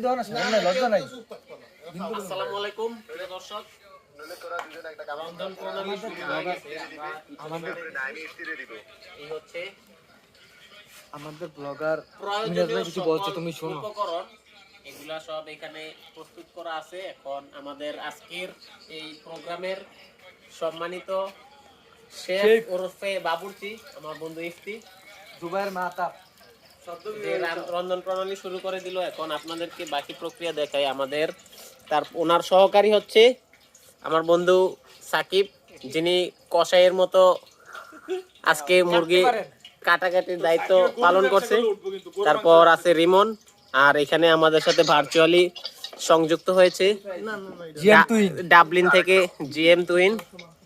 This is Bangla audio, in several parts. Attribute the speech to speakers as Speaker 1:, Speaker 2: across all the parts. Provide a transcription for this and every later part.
Speaker 1: দাও না, সামনে লজ্জা নাই।
Speaker 2: আসসালামু আলাইকুম প্রিয় দর্শক, রন্ধন প্রণালী শুরু হয়ে গেছে। এই হচ্ছে
Speaker 1: আমাদের ব্লগার
Speaker 2: প্রয়োজনীয়
Speaker 1: কিছু বলছে, তুমি শোনো।
Speaker 2: উপকরণ, এগুলা সব এখানে প্রস্তুত করা আছে। এখন আমাদের আজকের এই প্রোগ্রামের সম্মানিত শেফ ওরফে বাবুর্চি আমার বন্ধু ইফতি
Speaker 1: দুবাইয়ের মাতা
Speaker 2: যে রন্ধন প্রণালী শুরু করে দিল। এখন আপনাদেরকে বাকি প্রক্রিয়া দেখাই। আমাদের ওনার সহকারী হচ্ছে আমার বন্ধু সাকিব, যিনি কসাইয়ের মতো আজকে মুরগি কাটাকাটির দায়িত্ব পালন করছে। তারপর আছে রিমন, আর এখানে আমাদের সাথে ভার্চুয়ালি সংযুক্ত হয়েছে ডাবলিন থেকে জিএম তুহিন।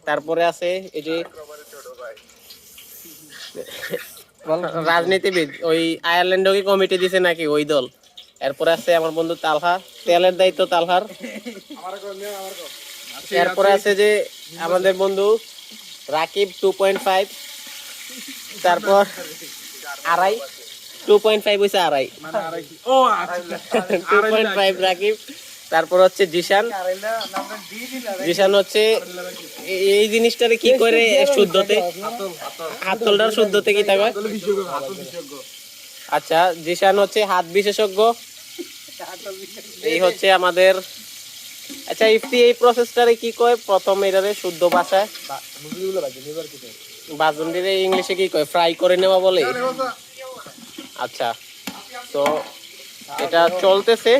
Speaker 2: তারপরে আছে এই যে রাজনীতিবিদ, ওই আয়ারল্যান্ডে কি কমিটি দিছে নাকি ওই দল। এরপরে আছে আমার বন্ধু তালহা, তেলের দায়িত্ব তালহার। এরপরে আছে যে আমাদের বন্ধু রাকিব 2.5, তারপর আড়াই 2.5 হইছে আড়াই 2.5 রাকিব। তারপর হচ্ছে জিশান, জিশান হচ্ছে এই জিনিসটারে কি করে শুদ্ধতে, হাতলটার শুদ্ধতে কি থাকে। আচ্ছা, জিশান হচ্ছে হাত বিশেষজ্ঞ। এই হচ্ছে আমাদের, আচ্ছা ইফতি এই প্রসেসটারে কি কয় প্রথম এটারে শুদ্ধ ভাষায়? বাজন দিলে ইংলিশে কি কয়? ফ্রাই করে নেওয়া বলে। আচ্ছা, তো এটা চলতেছে।